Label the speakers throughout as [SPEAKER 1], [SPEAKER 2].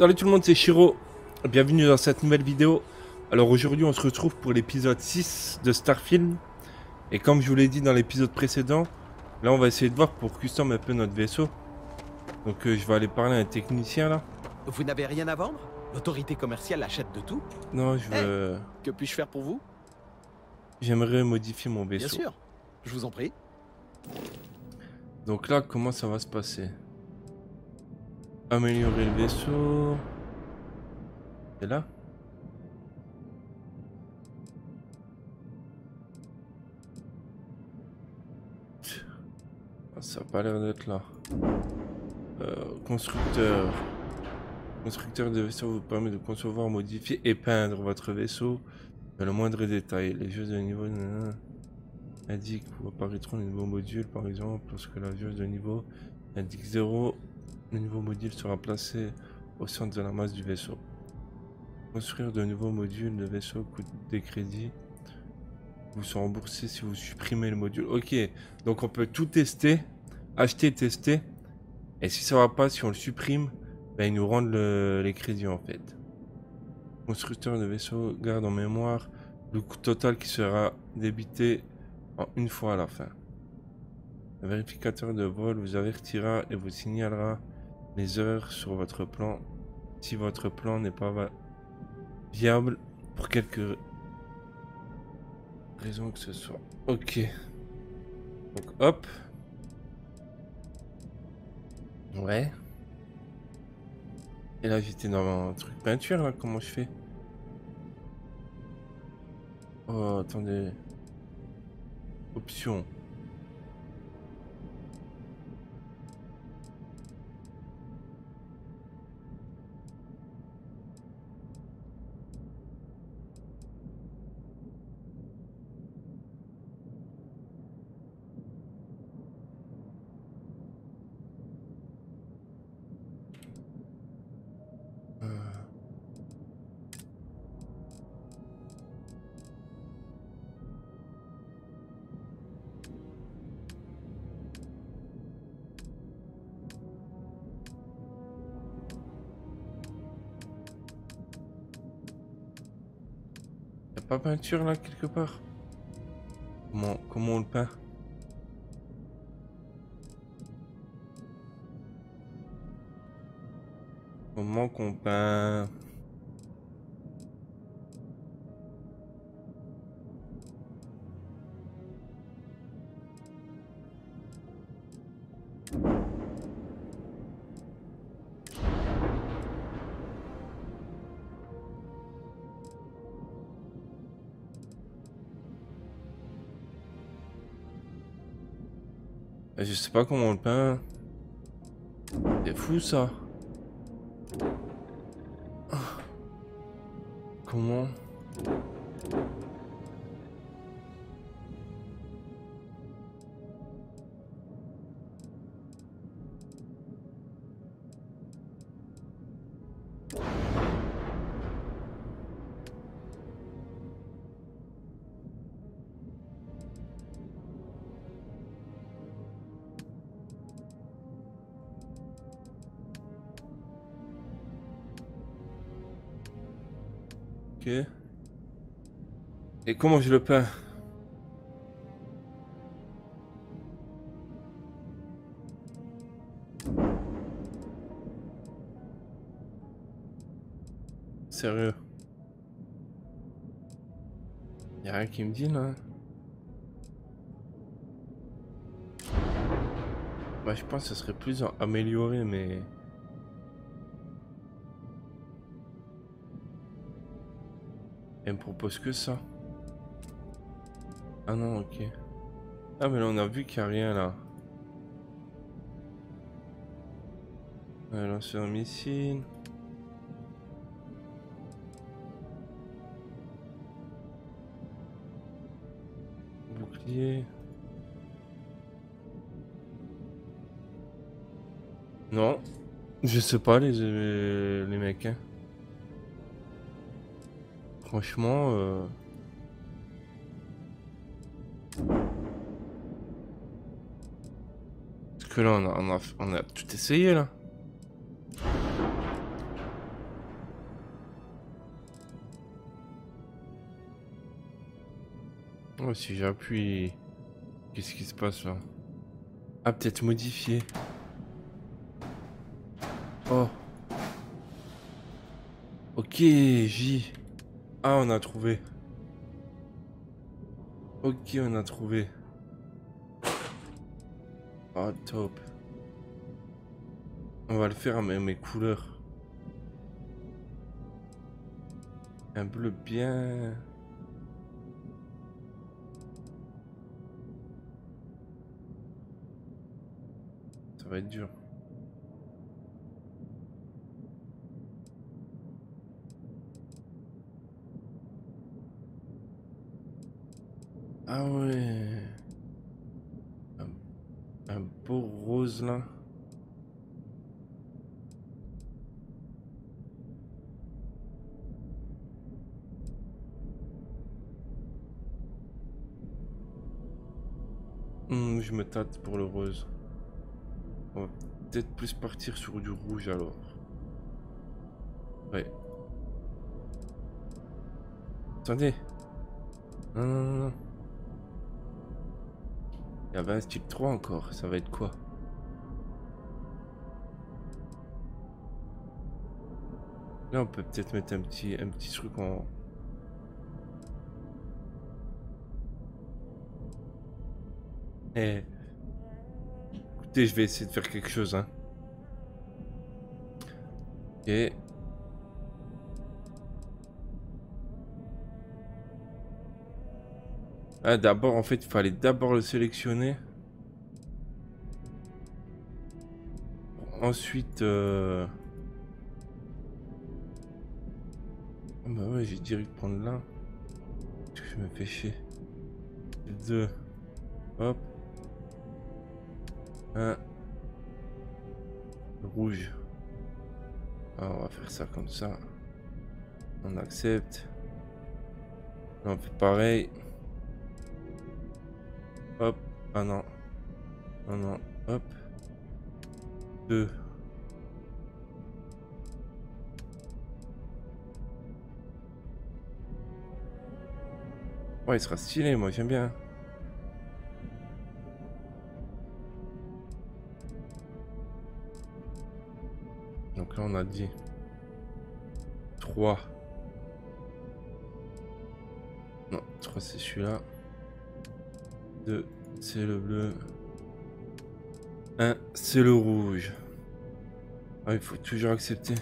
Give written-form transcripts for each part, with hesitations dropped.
[SPEAKER 1] Salut tout le monde, c'est Shiro. Bienvenue dans cette nouvelle vidéo. Alors aujourd'hui, on se retrouve pour l'épisode 6 de Starfield. Et comme je vous l'ai dit dans l'épisode précédent, là on va essayer de voir pour custom un peu notre vaisseau. Donc je vais aller parler à un technicien là.
[SPEAKER 2] Vous n'avez rien à vendre? L'autorité commerciale achète de tout.
[SPEAKER 1] Non, je veux...
[SPEAKER 2] Que puis-je faire pour vous?
[SPEAKER 1] J'aimerais modifier mon
[SPEAKER 2] Bien
[SPEAKER 1] vaisseau.
[SPEAKER 2] sûr, je vous en prie.
[SPEAKER 1] Donc là, comment ça va se passer? Améliorer le vaisseau... C'est là? Ça a pas l'air d'être là. Constructeur. Constructeur de vaisseau vous permet de concevoir, modifier et peindre votre vaisseau dans le moindre détail. Les jeux de niveau indiquent où apparaîtront les nouveaux modules, par exemple, lorsque la jauge de niveau indique 0, le nouveau module sera placé au centre de la masse du vaisseau. Construire de nouveaux modules de vaisseau coûte des crédits. Vous sont remboursés si vous supprimez le module. Ok, donc on peut tout tester, acheter, tester. Et si ça va pas, si on le supprime, ben ils nous rendent les crédits en fait. Constructeur de vaisseau garde en mémoire le coût total qui sera débité en une fois à la fin. Le vérificateur de vol vous avertira et vous signalera les erreurs sur votre plan si votre plan n'est pas viable pour quelque raison que ce soit. Ok. Donc hop. Ouais. Et là j'étais dans un truc peinture là, comment je fais? Oh attendez. Options. Y'a pas peinture là quelque part? Comment on le peint? Comment qu'on peint? Je sais pas comment on le peint. C'est fou ça. Comment? Ok. Et comment je le peins? Sérieux? Y'a rien qui me dit là? Bah je pense que ce serait plus amélioré mais... Elle me propose que ça. Ah non, ok. Ah mais là on a vu qu'il n'y a rien là. Lancer un missile. Bouclier. Non. Je sais pas les mecs hein. Franchement parce que là on a tout essayé là. Oh, si j'appuie... Qu'est-ce qui se passe là? Ah, peut-être modifier. Oh. Ok, J. Ah, on a trouvé. Ok, on a trouvé. Ah, top. On va le faire à mes couleurs. Un bleu bien... Ça va être dur. Ah ouais. Un beau rose là. Je me tâte pour le rose. On va peut-être plus partir sur du rouge alors. Ouais. Attendez. Non, non, non, non. Il y avait un style 3 encore. Ça va être quoi? Là, on peut peut-être mettre un petit truc en... Eh. Écoutez, je vais essayer de faire quelque chose, hein. Ok. Ah, d'abord, en fait, il fallait d'abord le sélectionner. Ensuite... Oh, bah ouais, j'ai direct prendre là. Parce que je me fais chier. 2. Hop. 1. Rouge. Ah, on va faire ça comme ça. On accepte. Là, on fait pareil. Hop. Ah non. Non, non. Hop. 2. Ouais, il sera stylé, moi, j'aime bien. Donc là, on a dit 3. Non, 3, c'est celui-là. 2, c'est le bleu. 1, c'est le rouge. Ah, il faut toujours accepter.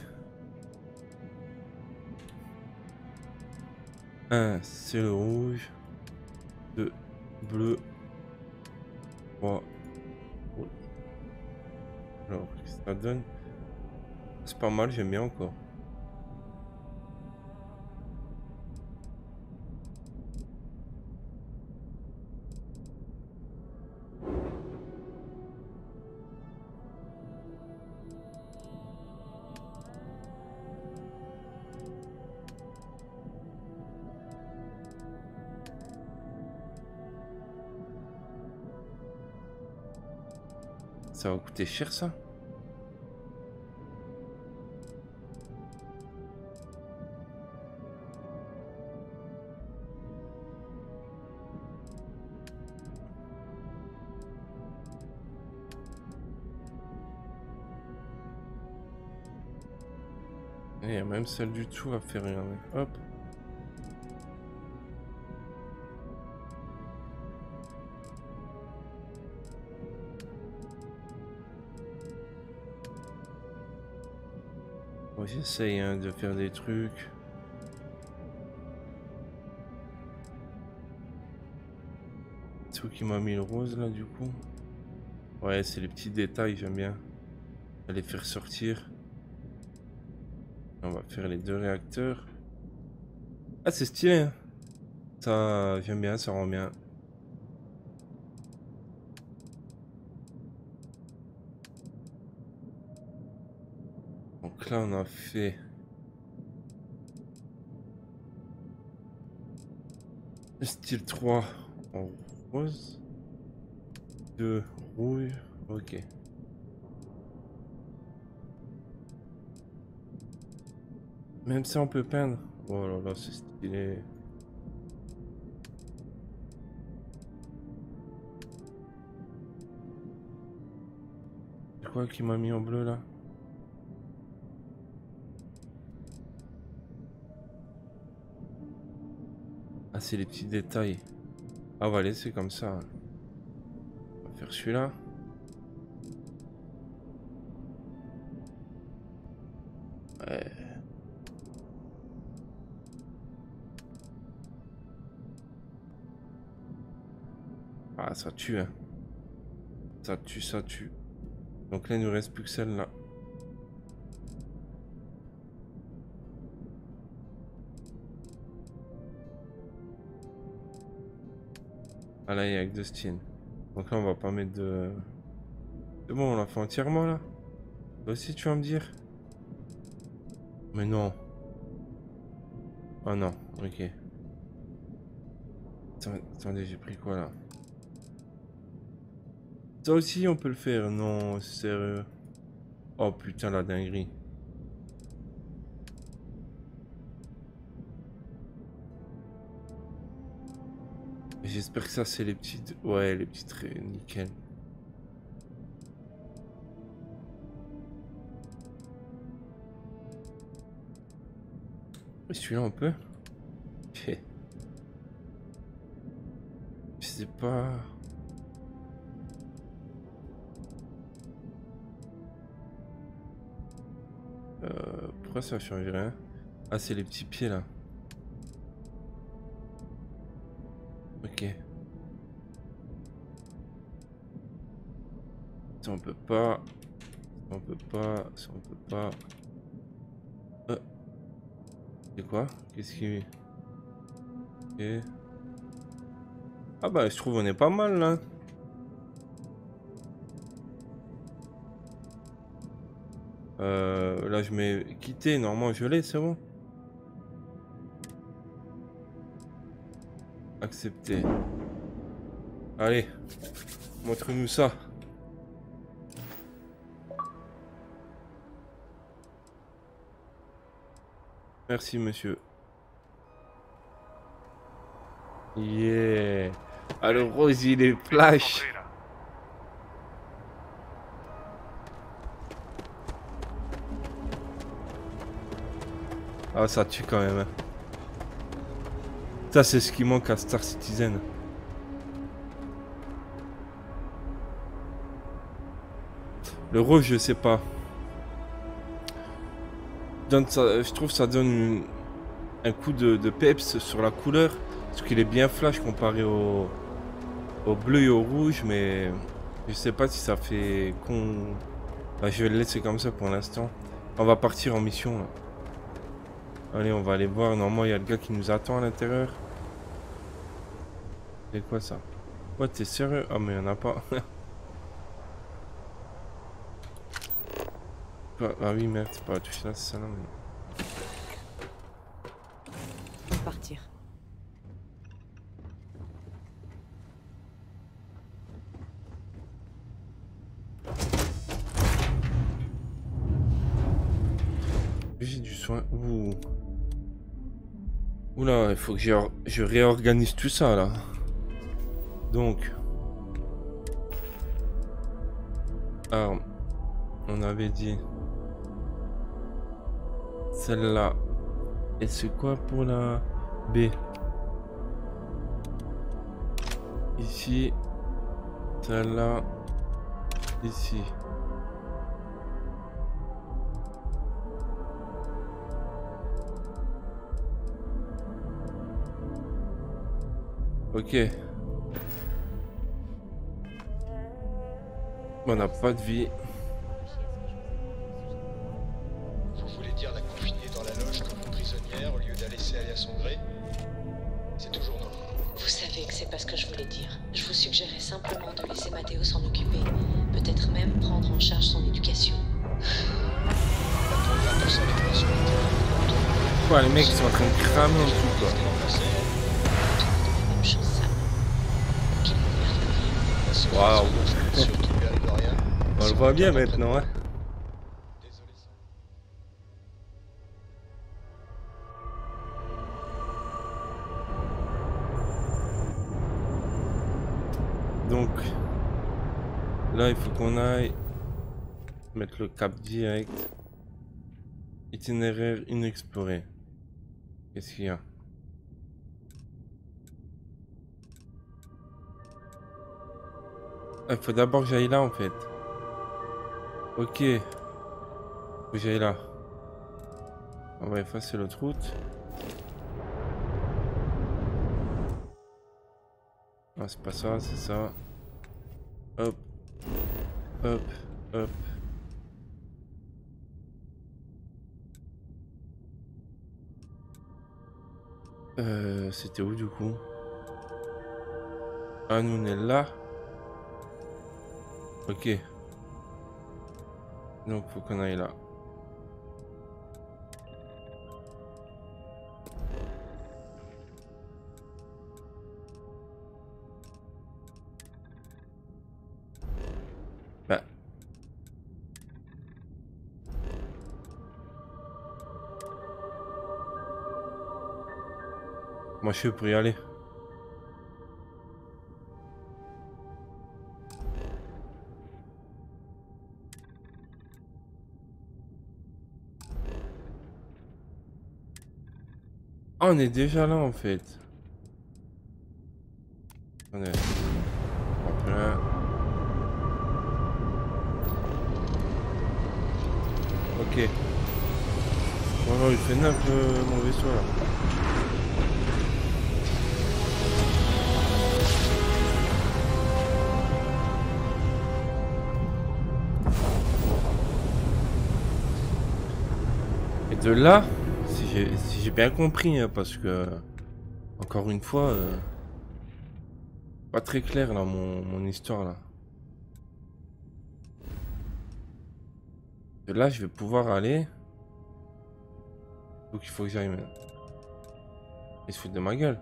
[SPEAKER 1] 1, c'est le rouge. 2, bleu. 3, rouge. Alors, qu'est-ce que ça donne? C'est pas mal, j'aime bien encore. Ça va coûter cher, ça? Il y a même celle du tout à faire, regardez. Hop. Bon, j'essaye hein, de faire des trucs. C'est où qui m'a mis le rose là du coup? Ouais, c'est les petits détails, j'aime bien. À les faire sortir. On va faire les 2 réacteurs. Ah, c'est stylé, hein. Ça, j'aime bien, ça rend bien. Donc là, on a fait le style 3 en rose. 2 rouge. Ok. Même ça, on peut peindre. Oh là là, c'est stylé. quoi qui m'a mis en bleu là? Ah, c'est les petits détails. Ah, on va laisser comme ça. On va faire celui-là. Ouais. Ah, ça tue, hein. Ça tue, ça tue. Donc là, il nous reste plus que celle-là. Ah là, il y a avec Dustin. Donc là, on va pas mettre de... C'est bon, on l'a fait entièrement, là? Toi aussi, tu vas me dire? Mais non. Oh non, ok. Attendez, j'ai pris quoi, là? Ça aussi, on peut le faire. Non, sérieux. Oh putain, la dinguerie. J'espère que ça, c'est les petites... Ouais, les petites... Nickel. Et celui-là, on peut? Je sais pas... Pourquoi ça change rien? Ah, c'est les petits pieds, là. Ok. Ça, on peut pas... Ça, on peut pas... Ça, on peut pas... C'est quoi? Qu'est-ce qui... Ok. Ah bah, je trouve on est pas mal, là. Là, je mets quitter. Normalement, je l'ai, c'est bon. Accepter. Allez. Montre-nous ça. Merci, monsieur. Yeah. Alors, Rose, il est flash. Ah, ça tue quand même. Ça, c'est ce qui manque à Star Citizen. Le rose, je sais pas. Je trouve que ça donne un coup de peps sur la couleur. Parce qu'il est bien flash comparé au bleu et au rouge. Mais je sais pas si ça fait con. Bah, je vais le laisser comme ça pour l'instant. On va partir en mission là. Allez, on va aller voir. Normalement, il y a le gars qui nous attend à l'intérieur. C'est quoi ça? Ouais, t'es sérieux? Ah, mais il n'y en a pas. Ah oui, merde, c'est pas la touche là, c'est ça là. Mais...
[SPEAKER 3] On va partir.
[SPEAKER 1] J'ai du soin. Ouh. Oula, il faut que je réorganise tout ça là. Donc. Arme. On avait dit. Celle-là. Et c'est quoi pour la B? Ici. Celle-là. Ici. Ok. On n'a pas de vie.
[SPEAKER 4] Vous voulez dire la confiner dans la loge comme une prisonnière au lieu de la laisser aller à son gré? C'est toujours non.
[SPEAKER 5] Vous savez que c'est pas ce que je voulais dire. Je vous suggérais simplement de laisser Matteo s'en occuper. Peut-être même prendre en charge son éducation.
[SPEAKER 1] Quoi, les mecs sont en train de cramer en dessous quoi.
[SPEAKER 5] Même chose, ça. Qu'il ne perde rien.
[SPEAKER 1] Waouh. On le voit bien maintenant, hein. Donc, là, il faut qu'on aille Mettre le cap direct. Itinéraire inexploré. Qu'est-ce qu'il y a? Il faut d'abord que j'aille là en fait. Ok. Faut que j'aille là. On va effacer l'autre route. Ah, c'est pas ça, c'est ça. Hop. Hop. Hop. C'était où du coup? Ah, nous on est là. Ok. Donc faut qu'on aille là. Bah. Moi je suis pour y aller. Ah, on est déjà là en fait. On est en plein. Ok. Bon, il fait neuf mon vaisseau là. Et de là, si j'ai bien compris, hein, parce que encore une fois, pas très clair là mon histoire là. De là, je vais pouvoir aller. Donc il faut que j'aille maintenant. Il se fout de ma gueule.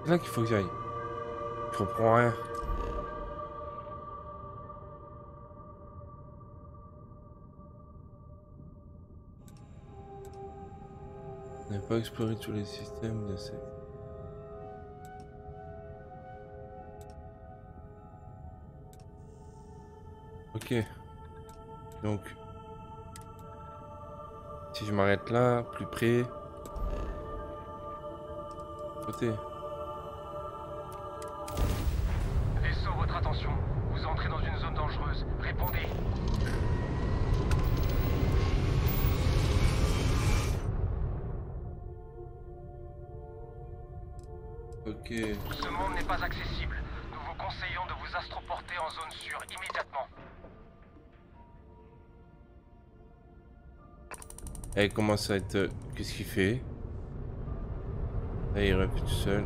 [SPEAKER 1] C'est là qu'il faut que j'aille. Je comprends rien. On n'a pas exploré tous les systèmes de ces... Ok. Donc... Si je m'arrête là, plus près... Côté.
[SPEAKER 3] Vaisseau, votre attention. Vous entrez dans une zone dangereuse. Répondez.
[SPEAKER 1] Ok.
[SPEAKER 3] Ce monde n'est pas accessible. Nous vous conseillons de vous astroporter en zone sûre immédiatement.
[SPEAKER 1] Elle commence à être... Qu'est-ce qu'il fait? Là, il revient tout seul.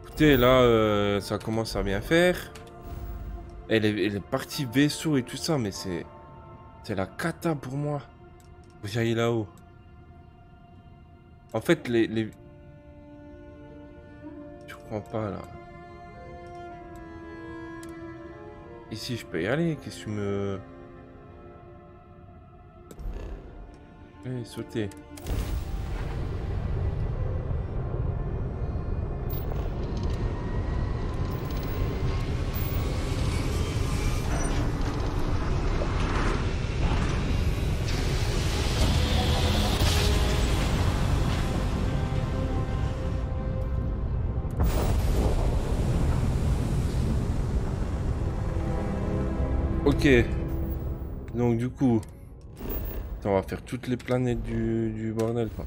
[SPEAKER 1] Écoutez, là, ça commence à bien faire. Elle est partie vaisseau et tout ça, mais c'est la cata pour moi. Faut que j'aille là-haut. En fait, je comprends pas, là. Ici, je peux y aller. Qu'est-ce que tu me... Allez, sauter. Ok. Donc du coup, on va faire toutes les planètes du bordel quoi.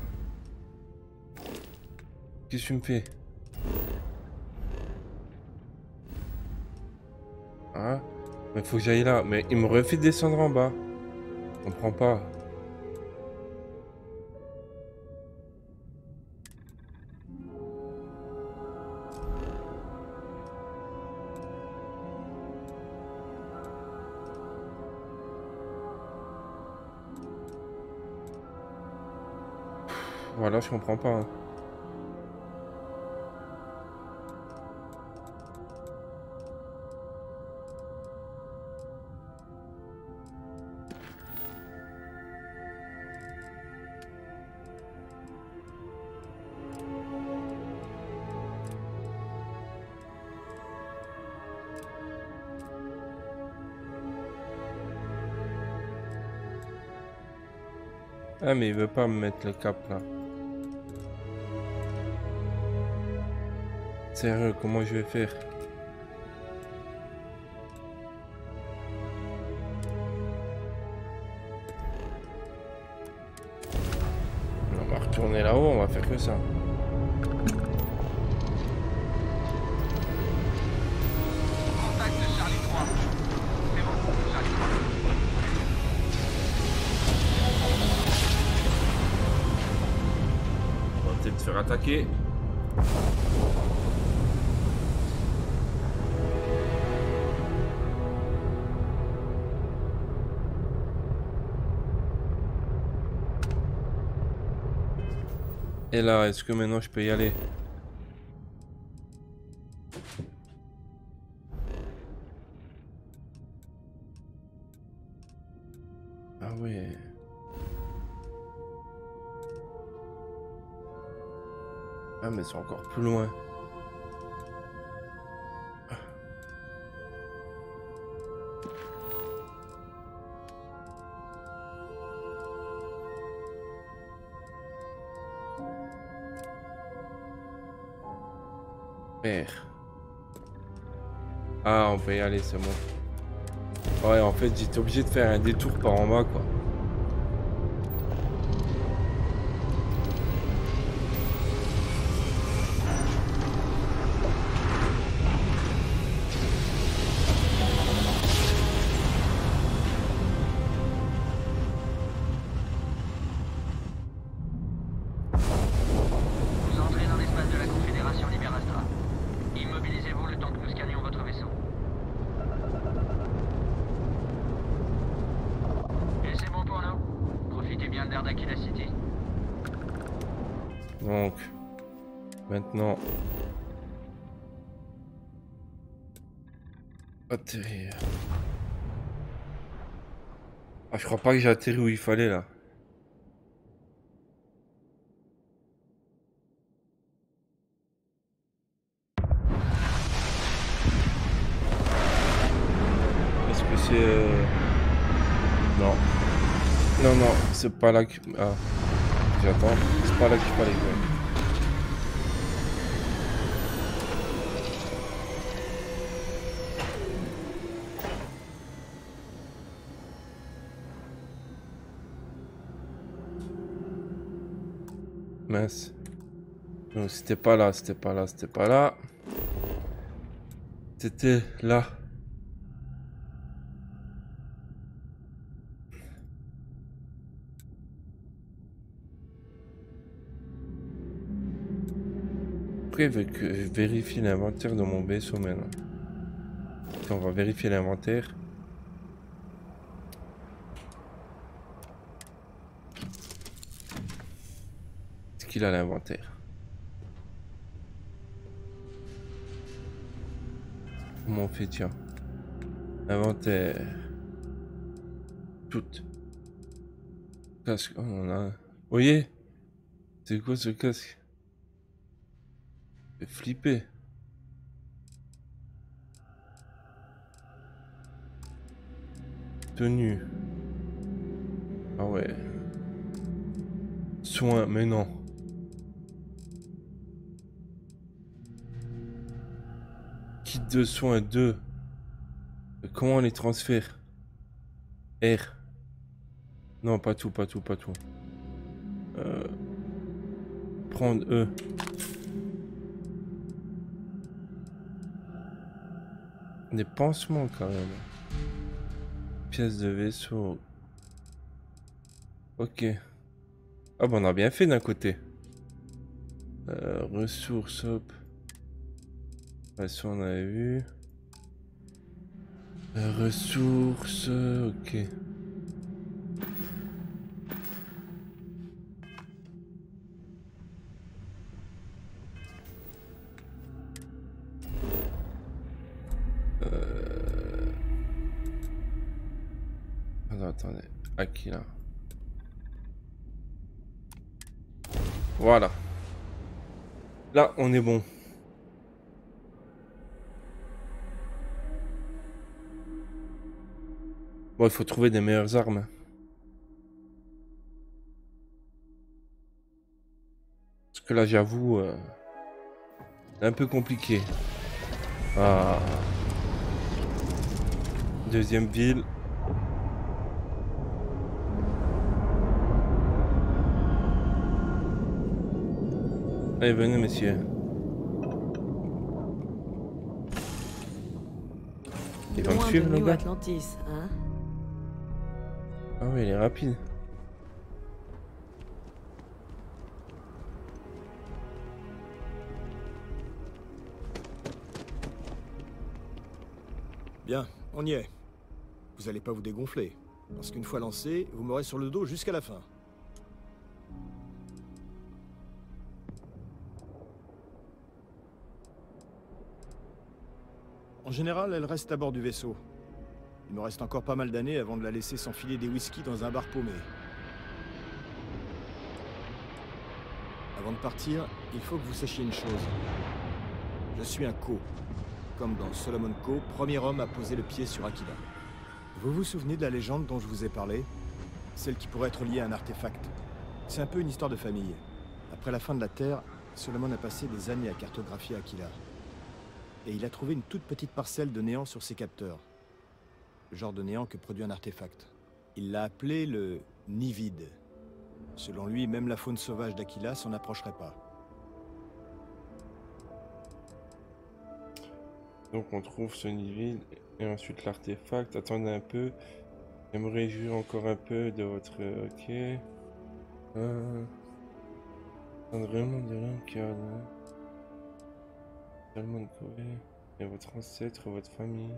[SPEAKER 1] Qu'est-ce que tu me fais? Hein? Mais faut que j'aille là. Mais il me refait descendre en bas. Je comprends pas. Voilà, je comprends pas. Hein. Ah mais il veut pas me mettre le cap là. Sérieux, comment je vais faire? On va retourner là-haut, on va faire que ça.
[SPEAKER 3] Contact de Charlie 3. C'est bon, Charlie 3.
[SPEAKER 1] On va peut-être se faire attaquer. Et là, est-ce que maintenant je peux y aller? Ah ouais. Ah mais c'est encore plus loin. Père. Ah, on peut y aller, c'est bon. Ouais, en fait, j'étais obligé de faire un détour par en bas, quoi.
[SPEAKER 3] Vous entrez dans l'espace de la Confédération Liberastra. Immobilisez-vous le temps que nous scannions votre vaisseau. Et c'est bon pour nous. Profitez bien de l'Ardakila City.
[SPEAKER 1] Donc, maintenant... Atterrir. Ah, je crois pas que j'ai atterri où il fallait, là. Est-ce que c'est... Non. Non, non, c'est pas là que... Ah, j'attends. C'est pas là qu'il fallait, quoi. Mince. Donc c'était pas là, c'était pas là, c'était pas là. C'était là. Après, il veut que je vérifie l'inventaire de mon vaisseau maintenant. Donc, on va vérifier l'inventaire. Est-ce qu'il a l'inventaire? Comment on fait, tiens? Inventaire. Tout. Casque. Oh, on en a un. Vous voyez? C'est quoi ce casque? Fait flipper. Tenue. Ah ouais. Soins, mais non. Kit de soins 2. Comment on les transfère? R. Non, pas tout, pas tout, pas tout. Prendre E. Des pansements quand même. Pièces de vaisseau. Ok. Ah bah on a bien fait d'un côté. Ressources, hop. Ça on avait vu. Ressources, ok. Attendez, à qui là? Voilà. Là, on est bon. Bon, il faut trouver des meilleures armes. que là, j'avoue, c'est un peu compliqué. Ah. Deuxième ville. Allez, venez, messieurs. Il va me suivre, le gars.
[SPEAKER 6] Atlantis, hein?
[SPEAKER 1] Ah oui, il est rapide.
[SPEAKER 4] Bien, on y est. Vous allez pas vous dégonfler, parce qu'une fois lancé, vous m'aurez sur le dos jusqu'à la fin. En général, elle reste à bord du vaisseau. Il me reste encore pas mal d'années avant de la laisser s'enfiler des whisky dans un bar paumé. Avant de partir, il faut que vous sachiez une chose. Je suis un Co. Comme dans Solomon Co, premier homme à poser le pied sur Aquila. Vous vous souvenez de la légende dont je vous ai parlé? Celle qui pourrait être liée à un artefact. C'est un peu une histoire de famille. Après la fin de la Terre, Solomon a passé des années à cartographier Aquila. Et il a trouvé une toute petite parcelle de néant sur ses capteurs. Le genre de néant que produit un artefact. Il l'a appelé le nid vide. Selon lui, même la faune sauvage d'Aquila s'en approcherait pas.
[SPEAKER 1] Donc on trouve ce nid vide et ensuite l'artefact. Attendez un peu. Je me réjouis encore un peu de votre... Ok. Vraiment de l'incarne. Salmon Cove. Et votre ancêtre, votre famille.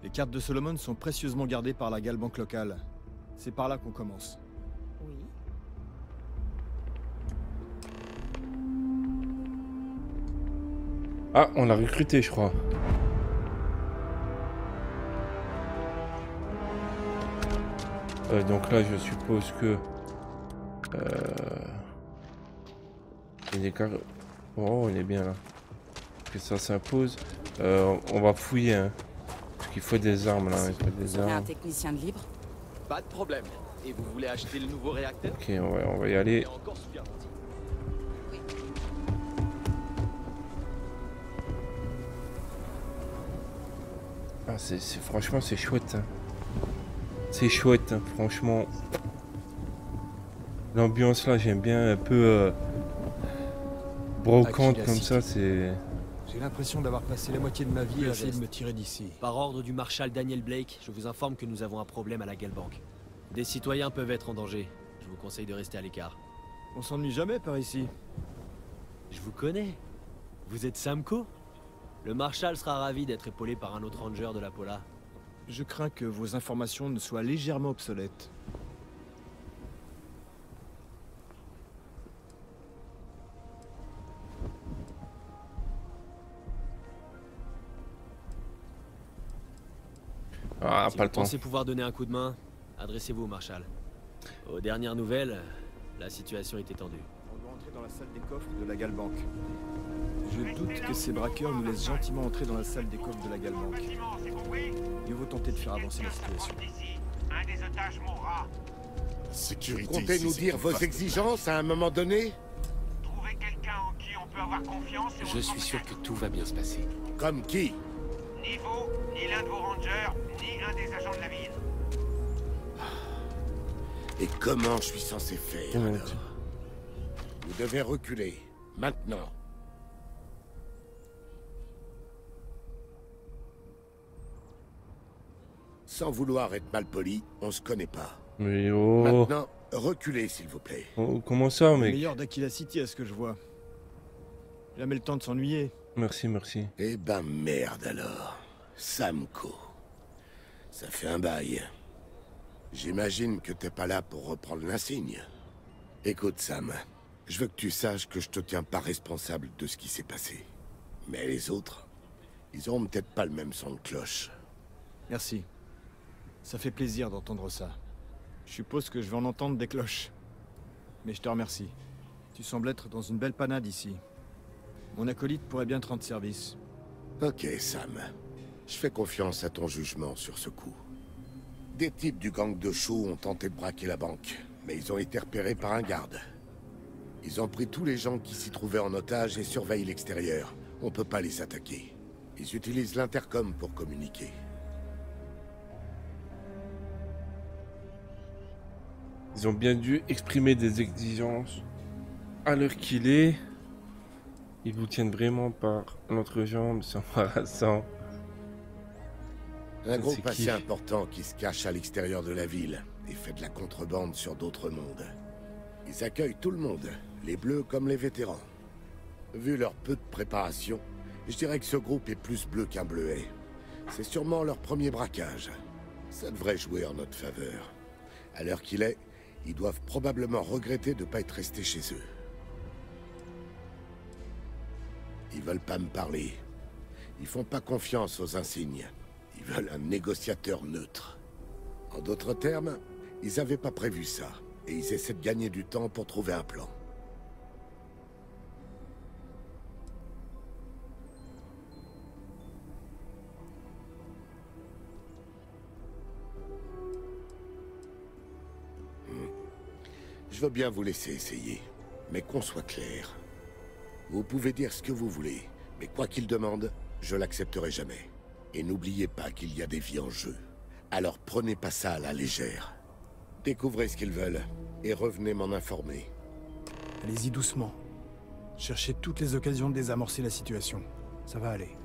[SPEAKER 4] Les cartes de Solomon sont précieusement gardées par la Galbank locale. C'est par là qu'on commence.
[SPEAKER 6] Oui.
[SPEAKER 1] Ah, on l'a recruté, je crois. Donc là, je suppose que... il est carré... Oh, il est bien là. Que ça s'impose. On va fouiller, hein. Parce qu'il faut des armes là. Il faut des
[SPEAKER 6] Un
[SPEAKER 1] armes.
[SPEAKER 6] technicien de libre?
[SPEAKER 2] Pas de problème. Et vous voulez acheter le nouveau réacteur?
[SPEAKER 1] Ok, on va y aller.
[SPEAKER 2] Il est encore super petit.
[SPEAKER 1] Ah, franchement, c'est chouette. Hein. C'est chouette, hein, franchement. L'ambiance là, j'aime bien un peu brocante comme ça, c'est...
[SPEAKER 4] J'ai l'impression d'avoir passé la moitié de ma vie à essayer de me tirer d'ici.
[SPEAKER 7] Par ordre du marshal Daniel Blake, je vous informe que nous avons un problème à la Galbank. Des citoyens peuvent être en danger. Je vous conseille de rester à l'écart.
[SPEAKER 4] On s'ennuie jamais par ici.
[SPEAKER 7] Je vous connais. Vous êtes Samco? Le marshal sera ravi d'être épaulé par un autre ranger de la Pola.
[SPEAKER 4] Je crains que vos informations ne soient légèrement obsolètes.
[SPEAKER 1] Ah,
[SPEAKER 7] Si
[SPEAKER 1] pas
[SPEAKER 7] vous
[SPEAKER 1] le temps.
[SPEAKER 7] pensez pouvoir donner un coup de main, adressez-vous au marshal. Aux dernières nouvelles, la situation était tendue.
[SPEAKER 4] On doit entrer dans la salle des coffres de la Galbank. Je doute que ces braqueurs nous laissent gentiment entrer dans la salle des coffres de la Galbank. Mieux vaut tenter de faire avancer la situation.
[SPEAKER 3] Un des otages mourra.
[SPEAKER 8] Sécurité.
[SPEAKER 9] Comptez nous dire vos exigences à un moment donné?
[SPEAKER 3] Trouvez quelqu'un en qui on peut avoir confiance et
[SPEAKER 8] Je suis sûr que tout va bien se passer.
[SPEAKER 9] Comme qui?
[SPEAKER 3] Ni vous, ni l'un de vos rangers, ni un des agents de la ville.
[SPEAKER 9] Et comment je suis censé faire
[SPEAKER 1] Mmh.
[SPEAKER 9] alors? Vous devez reculer. Maintenant. Sans vouloir être malpoli, on se connaît pas.
[SPEAKER 1] Mais oh...
[SPEAKER 9] Maintenant, reculez s'il vous plaît.
[SPEAKER 1] Oh, comment ça,
[SPEAKER 4] Le
[SPEAKER 1] mec?
[SPEAKER 4] meilleur d'Aquila City à ce que je vois. Jamais le temps de s'ennuyer.
[SPEAKER 1] Merci, merci.
[SPEAKER 9] Eh ben merde alors. Samco. Ça fait un bail. J'imagine que t'es pas là pour reprendre l'insigne. Écoute Sam, je veux que tu saches que je te tiens pas responsable de ce qui s'est passé. Mais les autres, ils auront peut-être pas le même son de cloche.
[SPEAKER 4] Merci. Ça fait plaisir d'entendre ça. Je suppose que je vais en entendre des cloches. Mais je te remercie. Tu sembles être dans une belle panade ici. Mon acolyte pourrait bien te rendre service.
[SPEAKER 9] Ok Sam. Je fais confiance à ton jugement sur ce coup. Des types du gang de Shaw ont tenté de braquer la banque, mais ils ont été repérés par un garde. Ils ont pris tous les gens qui s'y trouvaient en otage et surveillent l'extérieur. On peut pas les attaquer. Ils utilisent l'intercom pour communiquer.
[SPEAKER 1] Ils ont bien dû exprimer des exigences à l'heure qu'il est. Ils vous tiennent vraiment par l'entrejambe, c'est embarrassant.
[SPEAKER 9] Un groupe
[SPEAKER 1] C'est qui?
[SPEAKER 9] assez important qui se cache à l'extérieur de la ville et fait de la contrebande sur d'autres mondes. Ils accueillent tout le monde, les bleus comme les vétérans. Vu leur peu de préparation, je dirais que ce groupe est plus bleu qu'un bleuet. C'est sûrement leur premier braquage. Ça devrait jouer en notre faveur. À l'heure qu'il est, ils doivent probablement regretter de ne pas être restés chez eux. Ils veulent pas me parler. Ils font pas confiance aux insignes. Ils veulent un négociateur neutre. En d'autres termes, ils avaient pas prévu ça. Et ils essaient de gagner du temps pour trouver un plan. Je veux bien vous laisser essayer, mais qu'on soit clair. Vous pouvez dire ce que vous voulez, mais quoi qu'il demande, je l'accepterai jamais. Et n'oubliez pas qu'il y a des vies en jeu. Alors prenez pas ça à la légère. Découvrez ce qu'ils veulent, et revenez m'en informer.
[SPEAKER 6] Allez-y doucement. Cherchez toutes les occasions de désamorcer la situation. Ça va aller.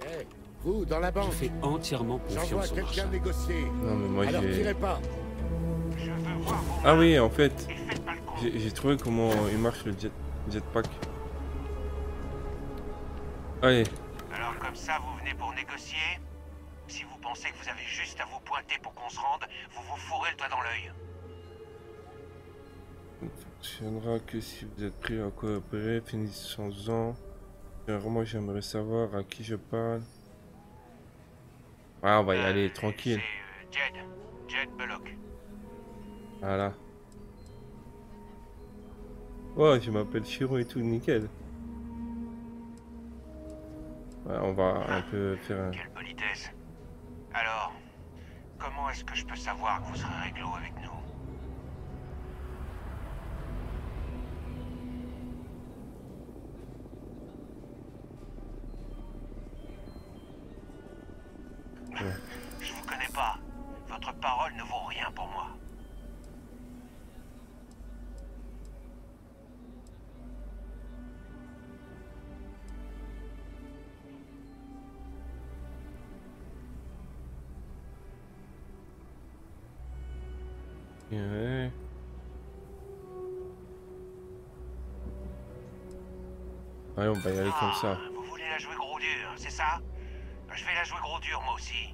[SPEAKER 9] Hé, vous, dans la banque,
[SPEAKER 8] Je fais entièrement
[SPEAKER 9] j'envoie
[SPEAKER 8] confiance au
[SPEAKER 9] quelqu'un
[SPEAKER 8] marchand.
[SPEAKER 9] négocier.
[SPEAKER 1] Non mais moi
[SPEAKER 9] Alors
[SPEAKER 1] j'ai...
[SPEAKER 9] tirez pas.
[SPEAKER 3] Je veux voir vos
[SPEAKER 1] Ah
[SPEAKER 3] mains
[SPEAKER 1] oui, en fait,
[SPEAKER 3] et faites pas le con.
[SPEAKER 1] j'ai trouvé comment il marche le jetpack. Allez,
[SPEAKER 3] Alors comme ça, vous venez pour négocier? Si vous pensez que vous avez juste à vous pointer pour qu'on se rende, vous vous fourrez le doigt dans l'œil.
[SPEAKER 1] ça ne fonctionnera que si vous êtes prêts à coopérer, finissons-en. Moi j'aimerais savoir à qui je parle. Ah, on va y aller tranquille.
[SPEAKER 3] C'est Jed Bullock.
[SPEAKER 1] Voilà. Oh, je m'appelle Shiro et tout, nickel. Ouais, on va un peu faire un...
[SPEAKER 3] Quelle politesse. Alors, comment est-ce que je peux savoir que vous serez réglo avec nous? Je vous connais pas. Votre parole ne vaut rien pour moi.
[SPEAKER 1] Ouais. Allez, on va y aller comme ça.
[SPEAKER 3] Vous voulez la jouer gros dur, c'est ça? Je vais la jouer gros dur moi aussi.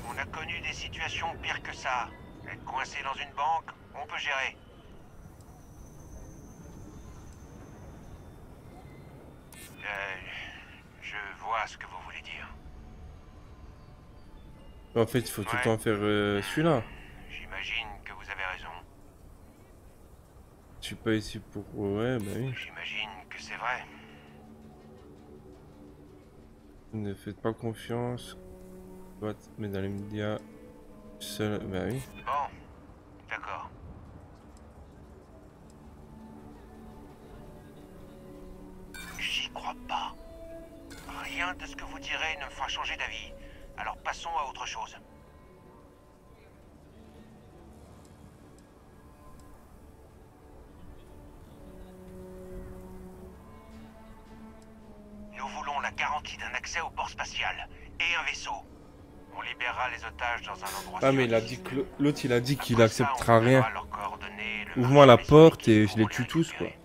[SPEAKER 3] On a connu des situations pires que ça. Être coincé dans une banque, on peut gérer. Je vois ce que vous voulez dire.
[SPEAKER 1] En fait, il faut tout le
[SPEAKER 3] Ouais.
[SPEAKER 1] temps faire celui-là.
[SPEAKER 3] J'imagine que vous avez raison.
[SPEAKER 1] Je suis pas ici pour... Ouais, bah oui.
[SPEAKER 3] J'imagine que c'est vrai.
[SPEAKER 1] Ne faites pas confiance. Mais dans les médias... Seul... Bah oui.
[SPEAKER 3] Bon, d'accord. J'y crois pas. Rien de ce que vous direz ne me fera changer d'avis. Alors passons à autre chose. Nous voulons la garantie d'un accès au port spatial et un vaisseau. On libérera les otages dans un endroit
[SPEAKER 1] Ah
[SPEAKER 3] sûr.
[SPEAKER 1] mais il a dit que... L'autre il a dit qu'il
[SPEAKER 3] Après ça,
[SPEAKER 1] acceptera
[SPEAKER 3] on
[SPEAKER 1] rien.
[SPEAKER 3] donnera leurs coordonnées, le
[SPEAKER 1] Ouvre-moi la
[SPEAKER 3] marché
[SPEAKER 1] porte
[SPEAKER 3] mécanique
[SPEAKER 1] et je les
[SPEAKER 3] pour
[SPEAKER 1] tue tous, quoi.
[SPEAKER 3] récupérer.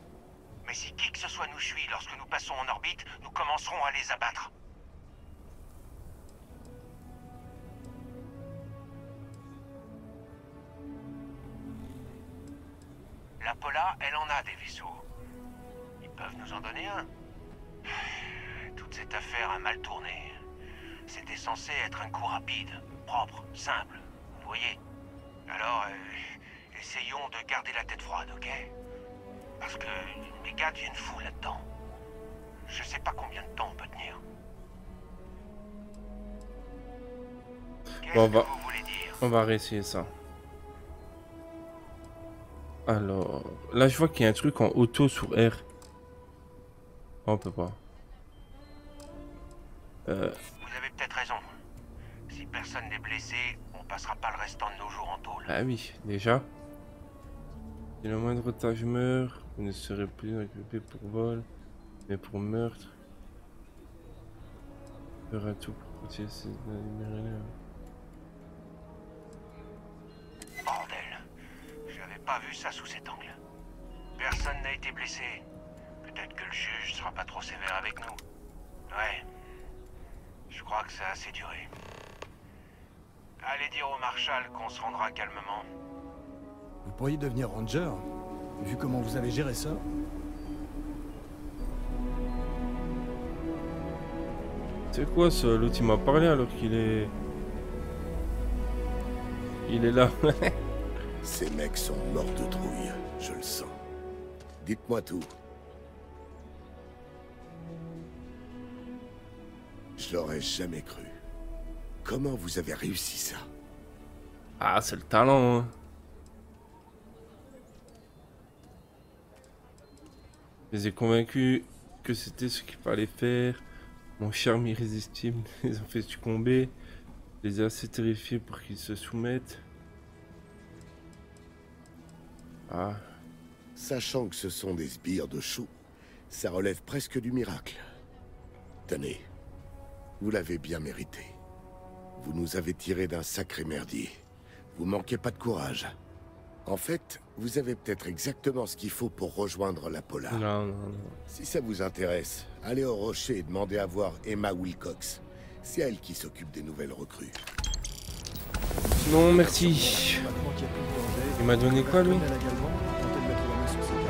[SPEAKER 3] Mais si qui que ce soit nous suit lorsque nous passons en orbite, nous commencerons à les abattre. La Pola, elle en a des vaisseaux. Ils peuvent nous en donner un. Toute cette affaire a mal tourné. C'était censé être un coup rapide, propre, simple. Vous voyez? Alors, essayons de garder la tête froide, ok? Parce que les gars deviennent fous là-dedans. Je sais pas combien de temps on peut tenir. Qu'est-ce
[SPEAKER 1] Bon,
[SPEAKER 3] que vous voulez dire?
[SPEAKER 1] on va réessayer ça. Alors, là je vois qu'il y a un truc en auto sur R. Oh, on peut pas.
[SPEAKER 3] Vous avez peut-être raison. Si personne n'est blessé, on passera pas le restant de nos jours en tôle.
[SPEAKER 1] Ah oui, déjà. Si le moindre otage meurt, vous ne serez plus inculpé pour vol, mais pour meurtre. Fera tout pour protéger ces animaux.
[SPEAKER 3] Bordel. J'avais pas vu ça sous cet angle. Personne n'a été blessé. Peut-être que le juge sera pas trop sévère avec nous. Ouais. Je crois que ça a assez duré. Allez dire au marshal qu'on se rendra calmement.
[SPEAKER 6] Vous pourriez devenir ranger, vu comment vous avez géré ça.
[SPEAKER 1] C'est quoi ça? L'autre il m'a parlé alors qu'il est... Il est là.
[SPEAKER 9] Ces mecs sont morts de trouille, je le sens. Dites-moi tout. Je l'aurais jamais cru. Comment vous avez réussi ça?
[SPEAKER 1] Ah, c'est le talent, hein. Je les ai convaincus que c'était ce qu'il fallait faire. Mon charme irrésistible les a fait succomber. Je les ai assez terrifiés pour qu'ils se soumettent. Ah.
[SPEAKER 9] Sachant que ce sont des sbires de chou, ça relève presque du miracle. Tenez, vous l'avez bien mérité. Vous nous avez tiré d'un sacré merdier. Vous manquez pas de courage. En fait, vous avez peut-être exactement ce qu'il faut pour rejoindre la Polar.
[SPEAKER 1] Non, non, non.
[SPEAKER 9] Si ça vous intéresse, allez au rocher et demandez à voir Emma Wilcox. C'est elle qui s'occupe des nouvelles recrues.
[SPEAKER 1] Non, merci.
[SPEAKER 6] Maintenant qu'il y a plus de danger,
[SPEAKER 1] Il m'a donné quoi, lui?
[SPEAKER 6] retournez à la Galvan et tentez de mettre la main sur ses gardes.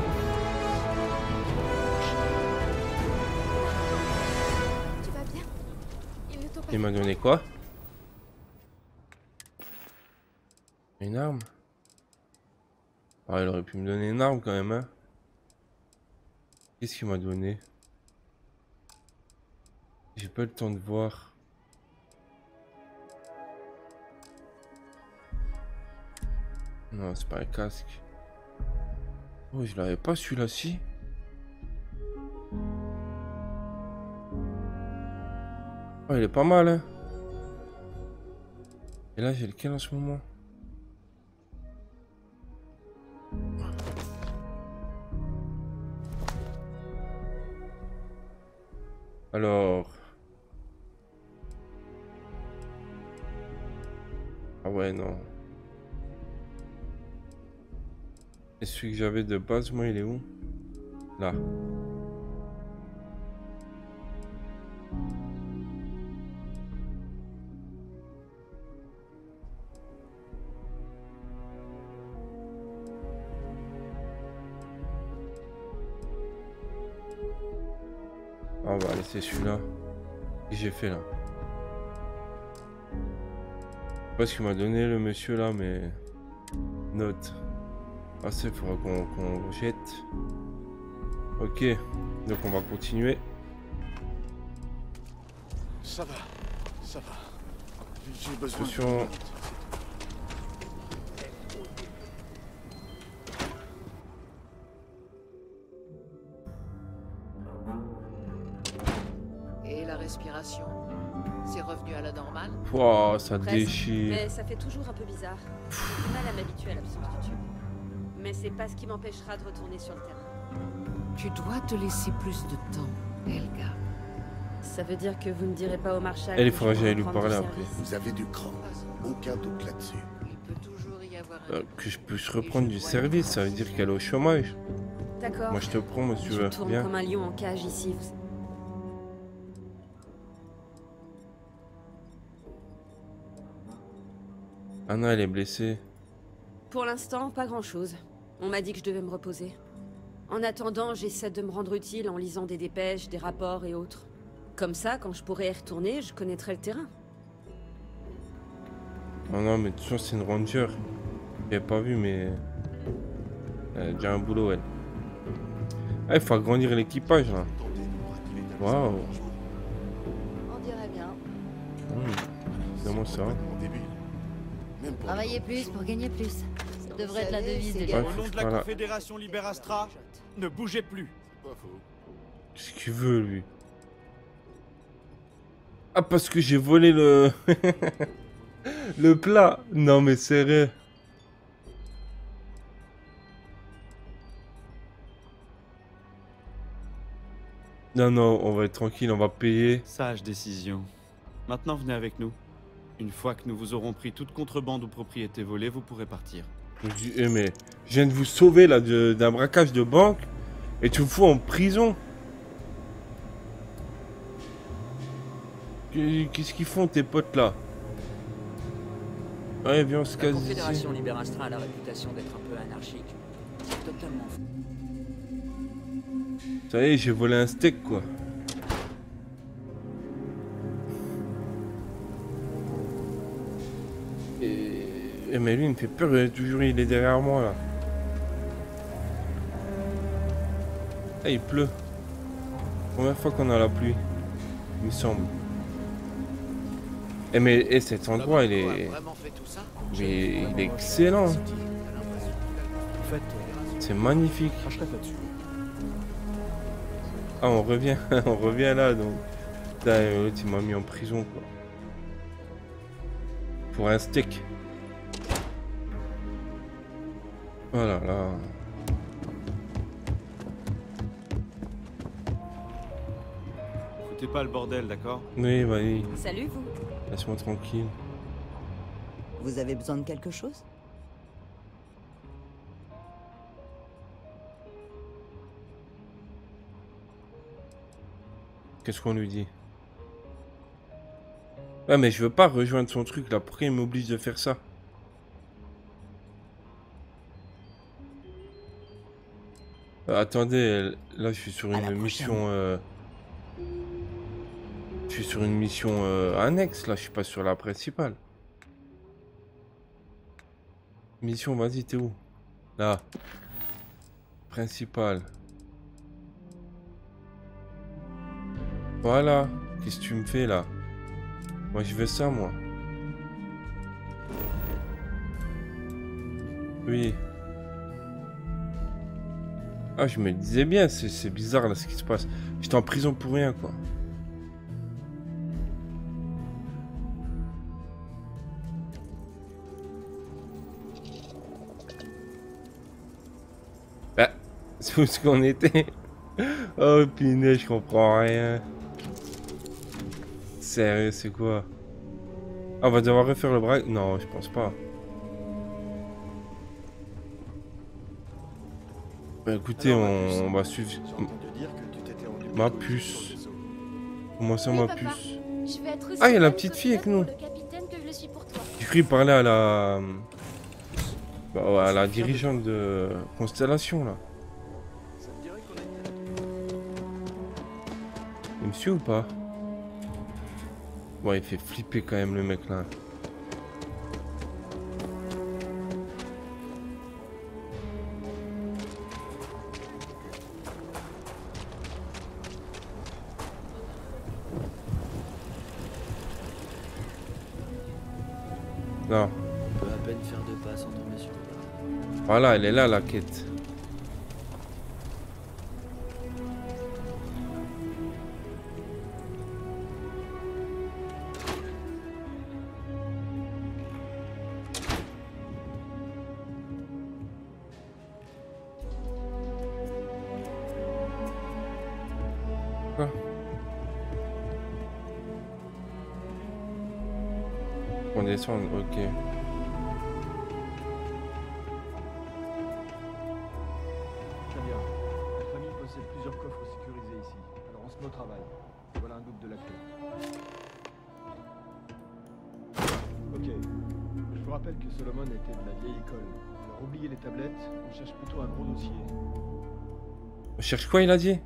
[SPEAKER 10] Tu vas bien? Ils ne t'ont pas
[SPEAKER 1] Il m'a donné quoi? Une arme? Ah, il aurait pu me donner une arme quand même, hein. Qu'est-ce qu'il m'a donné? J'ai pas le temps de voir. Non, c'est pas un casque. Oh, je l'avais pas celui-là, si. Oh, il est pas mal, hein. Et là, j'ai lequel en ce moment? Alors... Ah ouais, non. Et celui que j'avais de base, moi, il est où? Là. On va laisser celui-là. Que j'ai fait là. Je sais pas ce qu'il m'a donné le monsieur là, mais... Note. Ah, ça, il faudra qu'on jette. Ok. Donc on va continuer.
[SPEAKER 8] Ça va, ça va. J'ai besoin
[SPEAKER 1] Attention.
[SPEAKER 11] Et la respiration, c'est revenu à la normale?
[SPEAKER 1] Pouah, ça
[SPEAKER 10] Presque.
[SPEAKER 1] déchire.
[SPEAKER 10] Mais ça fait toujours un peu bizarre. J'ai du mal à m'habituer à l'absence du tube. Mais c'est pas ce qui m'empêchera de retourner sur le terrain.
[SPEAKER 11] Tu dois te laisser plus de temps, Helga.
[SPEAKER 10] Ça veut dire que vous ne direz pas au marshal.
[SPEAKER 1] Elle, il
[SPEAKER 10] que
[SPEAKER 1] faudrait
[SPEAKER 10] je
[SPEAKER 1] que j'aille
[SPEAKER 10] dois
[SPEAKER 1] lui
[SPEAKER 10] reprendre
[SPEAKER 1] parler
[SPEAKER 10] du
[SPEAKER 1] après.
[SPEAKER 10] service.
[SPEAKER 9] Vous avez du cran. Aucun doute là-dessus.
[SPEAKER 11] Il peut toujours y avoir un...
[SPEAKER 1] Que je puisse reprendre du service, ça veut dire qu'elle est au chômage.
[SPEAKER 10] D'accord.
[SPEAKER 1] Moi je te prends, moi si tu
[SPEAKER 10] Je
[SPEAKER 1] veux.
[SPEAKER 10] tourne
[SPEAKER 1] Viens.
[SPEAKER 10] comme un lion en cage ici.
[SPEAKER 1] Anna, elle est blessée.
[SPEAKER 10] Pour l'instant, pas grand-chose. On m'a dit que je devais me reposer. En attendant, j'essaie de me rendre utile en lisant des dépêches, des rapports et autres. Comme ça, quand je pourrai y retourner, je connaîtrai le terrain.
[SPEAKER 1] Oh non, mais de toute façon, c'est une ranger. J'avais pas vu, mais... Elle a déjà un boulot, elle. Ah, il faut agrandir l'équipage, là. Waouh.
[SPEAKER 12] On dirait bien.
[SPEAKER 1] Comment ça?
[SPEAKER 12] Travailler plus pour gagner plus. Ça devrait être la devise de
[SPEAKER 8] Au nom de la Confédération Libérastra, ne bougez plus.
[SPEAKER 1] Qu'est-ce qu'il veut, lui? Ah, parce que j'ai volé le... le plat. Non, mais sérieux. Non, non, on va être tranquille, on va payer.
[SPEAKER 8] Sage décision. Maintenant, venez avec nous. Une fois que nous vous aurons pris toute contrebande ou propriété volée, vous pourrez partir.
[SPEAKER 1] Mais je viens de vous sauver là d'un braquage de banque et tu me fous en prison. Qu'est-ce qu'ils font tes potes là? Ouais, viens, on se casse.
[SPEAKER 13] La Confédération Libérastra a la réputation d'être un peu anarchique. C'est totalement fou.
[SPEAKER 1] Ça y est, j'ai volé un steak quoi. Mais lui il me fait peur, toujours il est derrière moi là. Ah, il pleut. Première fois qu'on a la pluie, il me semble. Mais cet endroit il est... Mais il est excellent. C'est magnifique. Ah, on revient, on revient là donc. Putain, l'autre il m'a mis en prison quoi. Pour un steak. Oh là là.
[SPEAKER 8] Foutez pas le bordel, d'accord?
[SPEAKER 1] Oui, vas-y.
[SPEAKER 10] Salut vous.
[SPEAKER 1] Laisse-moi tranquille.
[SPEAKER 14] Vous avez besoin de quelque chose?
[SPEAKER 1] Qu'est-ce qu'on lui dit? Ouais, mais je veux pas rejoindre son truc là. Pourquoi il m'oblige de faire ça? Attendez, là je suis sur une mission. Je suis sur une mission annexe là. Je suis pas sur la principale. Mission, vas-y, t'es où? Là. Principale. Voilà. Qu'est-ce que tu me fais là? Moi je veux ça moi. Oui. Ah, je me disais bien, c'est bizarre là ce qui se passe. J'étais en prison pour rien quoi. Bah, c'est où ce qu'on était? Oh punaise, je comprends rien. Sérieux, c'est quoi? Ah, on va devoir refaire le bras? Non, je pense pas. Bah écoutez, on va suivre ma puce. Comment ça, ma puce? Ah, il y a la petite fille avec nous. J'ai cru parler à la... Bah, à la dirigeante de Constellation, là. Il me suit ou pas? Ouais, il fait flipper quand même le mec, là. Non.
[SPEAKER 7] On peut à peine faire deux pas sans tomber sur le bras.
[SPEAKER 1] Voilà, elle est là, la quête. Quoi? On descend, ok.
[SPEAKER 4] Très bien. La famille possède plusieurs coffres sécurisés ici. Alors on se met au travail. Voilà un double de la clé. Ok. Je vous rappelle que Solomon était de la vieille école. Alors oubliez les tablettes, on cherche plutôt un gros dossier.
[SPEAKER 1] On cherche quoi, il a dit?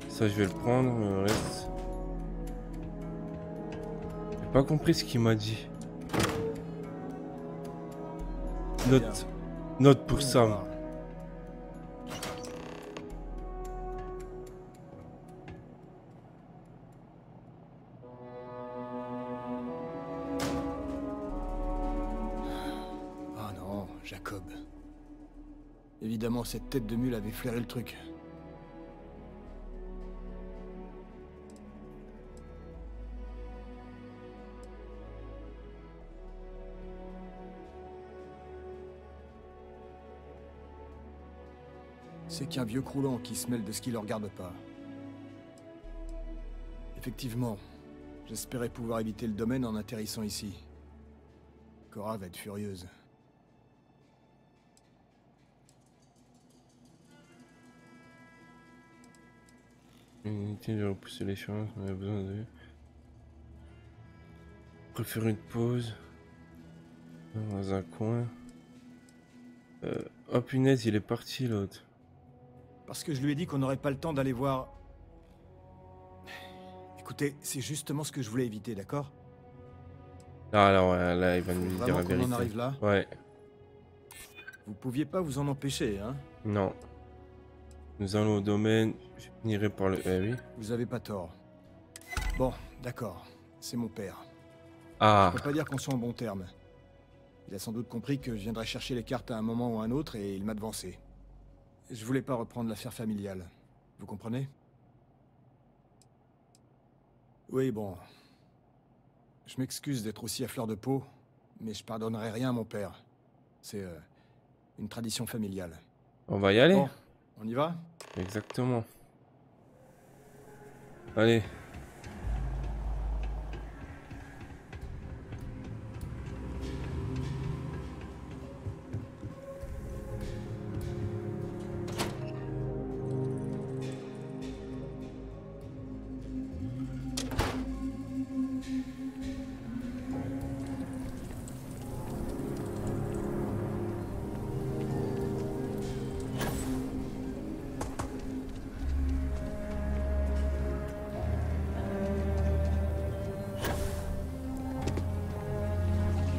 [SPEAKER 1] Ça, je vais le prendre, le reste. J'ai pas compris ce qu'il m'a dit. Note pour Sam.
[SPEAKER 6] Ah non, Jacob. Évidemment, cette tête de mule avait flairé le truc. C'est qu'un vieux croulant qui se mêle de ce qui le regarde pas. Effectivement, j'espérais pouvoir éviter le domaine en atterrissant ici. Cora va être furieuse.
[SPEAKER 1] Une unité de repousser l'échéance, on a besoin de... Préfère une pause. Dans un coin. Oh punaise, il est parti l'autre.
[SPEAKER 6] Parce que je lui ai dit qu'on n'aurait pas le temps d'aller voir... Écoutez, c'est justement ce que je voulais éviter, d'accord?
[SPEAKER 1] Ah alors là, il va nous dire la vérité.
[SPEAKER 6] On en arrive là?
[SPEAKER 1] Ouais.
[SPEAKER 6] Vous pouviez pas vous en empêcher, hein?
[SPEAKER 1] Non. Nous allons au domaine, je finirai par le... Eh oui.
[SPEAKER 6] Vous avez pas tort. Bon, d'accord. C'est mon père.
[SPEAKER 1] Ah.
[SPEAKER 6] Je peux pas dire qu'on soit en bon terme. Il a sans doute compris que je viendrais chercher les cartes à un moment ou à un autre et il m'a devancé. Je voulais pas reprendre l'affaire familiale. Vous comprenez? Oui, bon. Je m'excuse d'être aussi à fleur de peau, mais je pardonnerai rien à mon père. C'est une tradition familiale.
[SPEAKER 1] On va y aller.
[SPEAKER 6] Bon, on y va?
[SPEAKER 1] Exactement. Allez.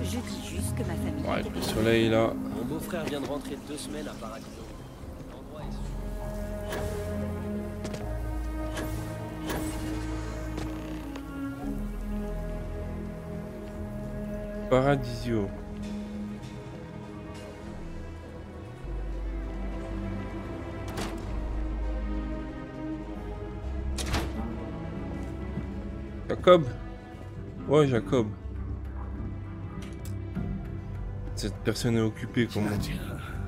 [SPEAKER 15] Je dis juste que ma famille...
[SPEAKER 1] Ouais, le soleil là.
[SPEAKER 7] Mon beau-frère vient de rentrer de 2 semaines à Paradiso. L'endroit est...
[SPEAKER 1] Paradisio. Jacob. Ouais, Jacob. Cette personne est occupée, comment...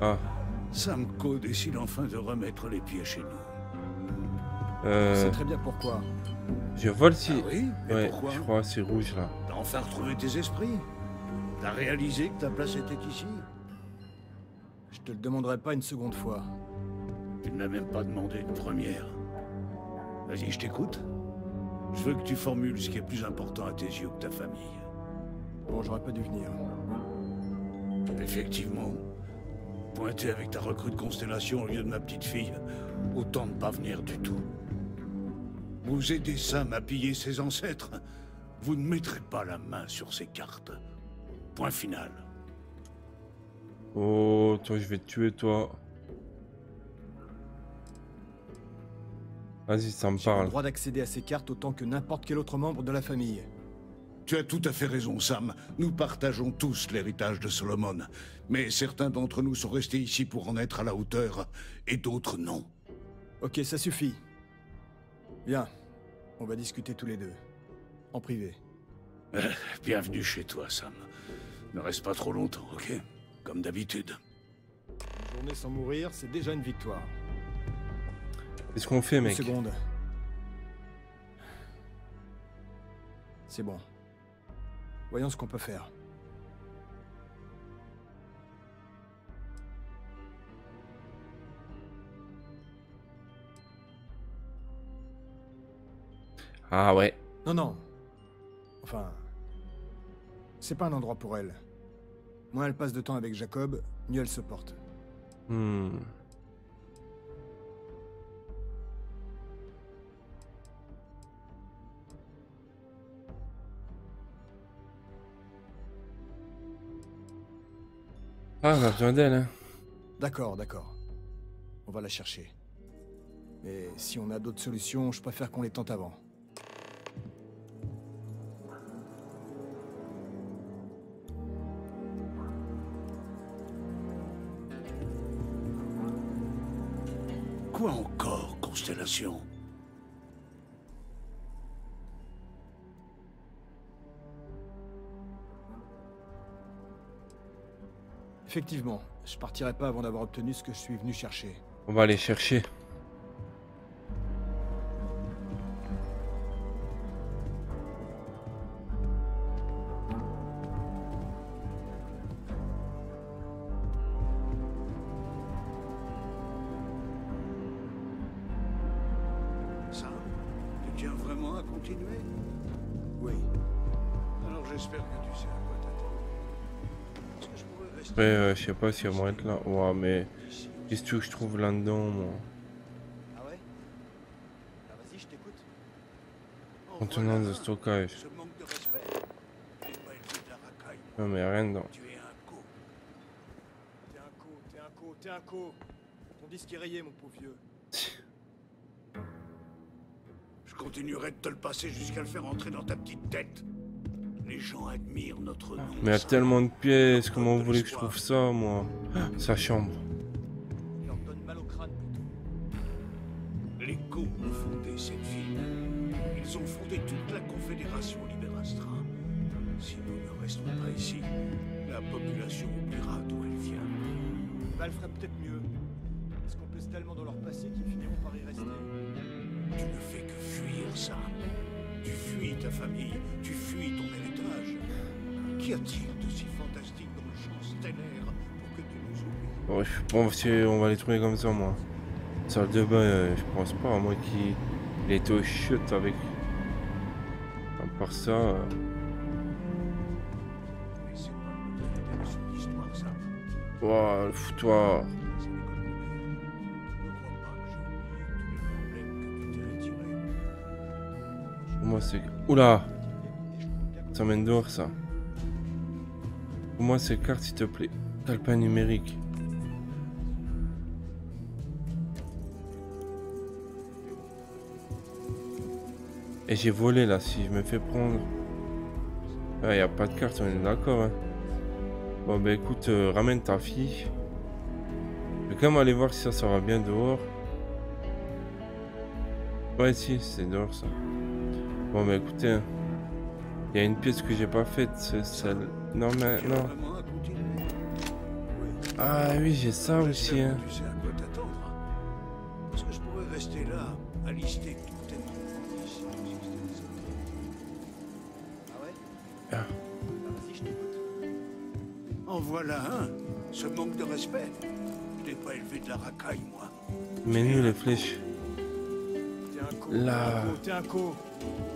[SPEAKER 1] Ah.
[SPEAKER 16] Samco décide enfin de remettre les pieds chez nous.
[SPEAKER 6] C'est très bien pourquoi.
[SPEAKER 1] Je vole si...
[SPEAKER 16] Ah oui? Mais
[SPEAKER 1] ouais,
[SPEAKER 16] pourquoi?
[SPEAKER 1] je crois c'est rouge là.
[SPEAKER 16] T'as enfin retrouvé tes esprits? T'as réalisé que ta place était ici?
[SPEAKER 6] Je te le demanderai pas une seconde fois.
[SPEAKER 16] Tu ne m'as même pas demandé une première. Vas-y, je t'écoute. Je veux que tu formules ce qui est plus important à tes yeux que ta famille.
[SPEAKER 6] Bon, j'aurais pas dû venir.
[SPEAKER 16] Effectivement. Pointer avec ta recrue de constellation au lieu de ma petite fille, autant ne pas venir du tout. Vous aidez Sam à piller ses ancêtres, vous ne mettrez pas la main sur ces cartes. Point final.
[SPEAKER 1] Oh, toi je vais te tuer toi. Vas-y, ça me
[SPEAKER 6] J'ai
[SPEAKER 1] parle.
[SPEAKER 6] le droit d'accéder à ces cartes autant que n'importe quel autre membre de la famille.
[SPEAKER 16] Tu as tout à fait raison, Sam. Nous partageons tous l'héritage de Solomon. Mais certains d'entre nous sont restés ici pour en être à la hauteur, et d'autres non.
[SPEAKER 6] Ok, ça suffit. Viens, on va discuter tous les deux. En privé.
[SPEAKER 16] Bienvenue chez toi, Sam. Ne reste pas trop longtemps, ok? Comme d'habitude.
[SPEAKER 6] Une journée sans mourir, c'est déjà une victoire.
[SPEAKER 1] Qu'est-ce qu'on fait, mec?
[SPEAKER 6] Une seconde. C'est bon. Voyons ce qu'on peut faire.
[SPEAKER 1] Ah ouais.
[SPEAKER 6] Non, non. Enfin... C'est pas un endroit pour elle. Moins elle passe de temps avec Jacob, mieux elle se porte.
[SPEAKER 1] Ah, on a besoin d'elle, hein.
[SPEAKER 6] D'accord, d'accord. On va la chercher. Mais si on a d'autres solutions, je préfère qu'on les tente avant.
[SPEAKER 16] Quoi encore, Constellation?
[SPEAKER 6] Effectivement, je partirai pas avant d'avoir obtenu ce que je suis venu chercher.
[SPEAKER 1] On va aller chercher.
[SPEAKER 16] Ça, tu tiens vraiment à continuer?
[SPEAKER 6] Oui.
[SPEAKER 16] Alors j'espère que tu sais à quoi t'attendre. Est-ce que je pourrais rester...
[SPEAKER 1] Après, je sais pas si elle va être là. Ouais, mais qu'est-ce que je trouve là-dedans, moi?
[SPEAKER 4] Ah ouais? Ah vas-y, je t'écoute.
[SPEAKER 1] Contenant de stockage.
[SPEAKER 16] Ce manque de respect, t'es pas élevé de la racaille.
[SPEAKER 1] Non, mais rien dedans.
[SPEAKER 16] Tu es un co.
[SPEAKER 6] T'es un co, t'es un co, t'es un co. Ton disque est rayé, mon pauvre vieux.
[SPEAKER 16] Je continuerai de te le passer jusqu'à le faire entrer dans ta petite tête. Les gens admirent notre nom.
[SPEAKER 1] Mais il y a tellement de pièces, comment vous voulez que je trouve ça, moi? Sa chambre.
[SPEAKER 6] Il leur donne mal au crâne, plutôt.
[SPEAKER 16] Les co ont fondé cette ville. Ils ont fondé toute la Confédération Liberastra. Si nous ne restons pas ici, la population oubliera d'où elle vient.
[SPEAKER 6] Val ferait peut-être mieux. Parce qu'on pèse tellement dans leur passé qu'ils finiront par y rester.
[SPEAKER 16] Tu ne fais que fuir, Sam. Tu fuis ta famille, tu fuis ton héritage. Qu'y a-t-il de si fantastique dans le champ stellaire pour que tu nous oublies?
[SPEAKER 1] Bon, je pense qu'on va les trouver comme ça, moi. Salle de bain, je pense pas, à moins qu'il était au chute avec. À part ça.
[SPEAKER 16] Mais c'est pas le thème de l'histoire, ça.
[SPEAKER 1] Ouah, le foutoir. Moi c'est... Oula! Ça mène dehors ça. Pour moi c'est carte s'il te plaît. Calepin numérique. Et j'ai volé là si je me fais prendre. Ah, y a pas de carte, on est d'accord, hein. Bon bah écoute, ramène ta fille. Je vais quand même aller voir si ça va bien dehors. Ouais si, c'est dehors ça. Bon bah écoutez, hein. Il y a une pièce que j'ai pas faite, c'est celle... Non mais non. Ah oui, j'ai ça aussi, hein.
[SPEAKER 16] Tu sais à quoi t'attendre. Parce que je pourrais rester là, à lister tous tes ici.
[SPEAKER 4] Ah ouais?
[SPEAKER 1] Ah.
[SPEAKER 4] Vas-y, je t'écoute.
[SPEAKER 16] En voilà un. Ce manque de respect. Je n'ai pas élevé de la racaille, moi.
[SPEAKER 1] Mais nous les flèches.
[SPEAKER 6] T'es un co,
[SPEAKER 1] Là.
[SPEAKER 6] t'es un co.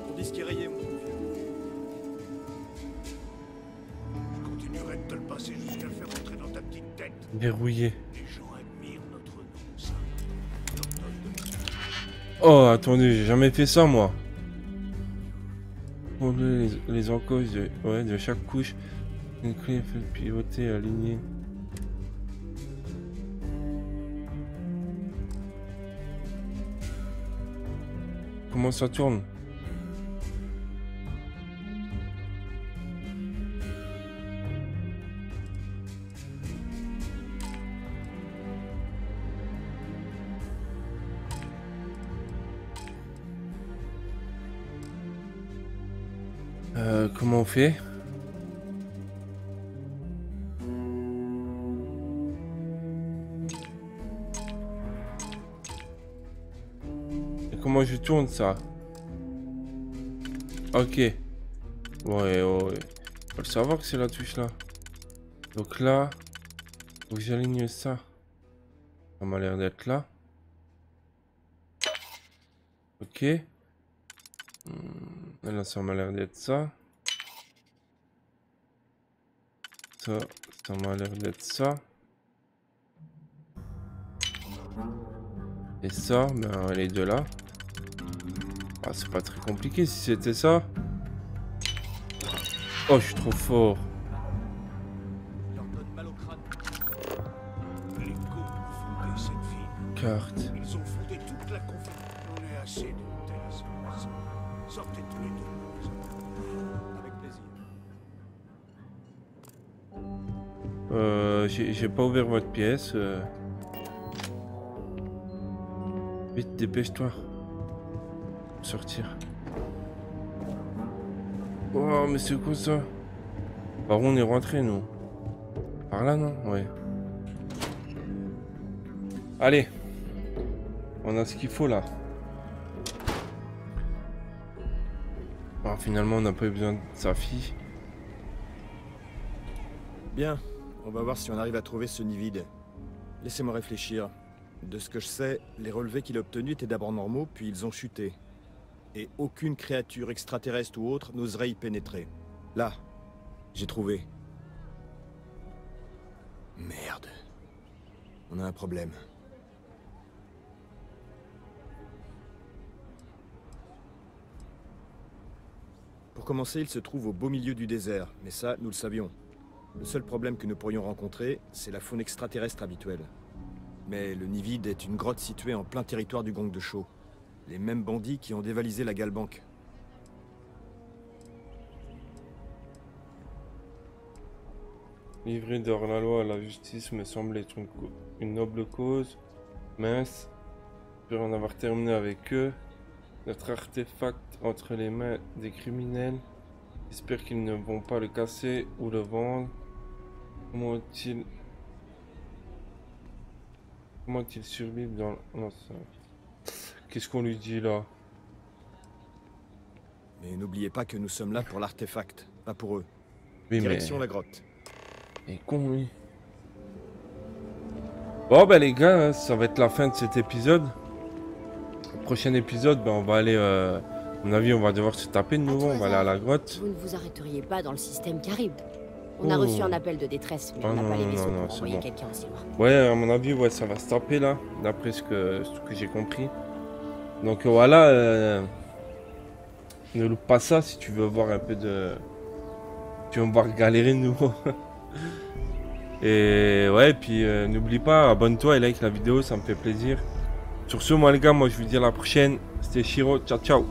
[SPEAKER 6] Ton disque est rayé, mon pauvre vieux.
[SPEAKER 16] Je continuerai de te le passer jusqu'à le faire entrer dans ta petite tête.
[SPEAKER 1] Verrouillé.
[SPEAKER 16] Les gens admirent notre nom, ça.
[SPEAKER 1] Oh attendez, j'ai jamais fait ça moi. Enlever les encoches de chaque couche. Une clé fait pivoter, aligner. Comment ça tourne? Comment on fait? Et comment je tourne ça? Ok. Ouais. Faut le savoir que c'est la touche là. Donc là, faut que j'aligne ça. Ça m'a l'air d'être là. Ok. Là, ça m'a l'air d'être ça. Ça m'a l'air d'être ça. Et ça, ben les deux là. Ah, c'est pas très compliqué si c'était ça. Oh, je suis trop fort. carte.
[SPEAKER 16] Ils ont fondé toute la confusion. On est assez de telles choses. Sortez tous les deux. Avec plaisir.
[SPEAKER 1] J'ai pas ouvert votre pièce. Vite, dépêche-toi. Sortir. Oh, mais c'est quoi ça? Par où on est rentré, nous? Par là, non? Ouais. Allez. On a ce qu'il faut, là. Alors, finalement, on n'a pas eu besoin de sa fille.
[SPEAKER 6] Bien, on va voir si on arrive à trouver ce nid vide. Laissez-moi réfléchir. De ce que je sais, les relevés qu'il a obtenus étaient d'abord normaux, puis ils ont chuté. Et aucune créature extraterrestre ou autre n'oserait y pénétrer. Là, j'ai trouvé. Merde. On a un problème. Pour commencer, il se trouve au beau milieu du désert, mais ça, nous le savions. Le seul problème que nous pourrions rencontrer, c'est la faune extraterrestre habituelle. Mais le nid vide est une grotte située en plein territoire du gang de Shaw. Les mêmes bandits qui ont dévalisé la Galbank.
[SPEAKER 1] Livrer d'hors la loi à la justice me semble être une noble cause. Mince, j'espère en avoir terminé avec eux. Notre artefact entre les mains des criminels. J'espère qu'ils ne vont pas le casser ou le vendre. Comment ont-ils survivre dans l'enceinte? Qu'est-ce qu'on lui dit là?
[SPEAKER 6] Mais n'oubliez pas que nous sommes là pour l'artefact, pas pour eux.
[SPEAKER 1] Oui,
[SPEAKER 6] Direction
[SPEAKER 1] mais...
[SPEAKER 6] la grotte.
[SPEAKER 1] Il est con, lui. Bon, bah les gars, ça va être la fin de cet épisode. Le prochain épisode, on va aller... à mon avis, on va devoir se taper de nouveau. On va aller à la grotte.
[SPEAKER 17] Vous ne vous arrêteriez pas dans le système Carib. On a reçu un appel de détresse, mais on n'a pas les vaisseaux pour envoyer quelqu'un aussi loin.
[SPEAKER 1] Ouais, à mon avis, ouais, ça va se taper là, d'après ce que j'ai compris. Donc voilà, ne loupe pas ça si tu veux voir un peu de... Tu veux me voir galérer de nouveau. Et ouais, puis n'oublie pas, abonne-toi et like la vidéo, ça me fait plaisir. Sur ce, moi les gars, moi je vous dis à la prochaine. C'était Shiro, ciao ciao.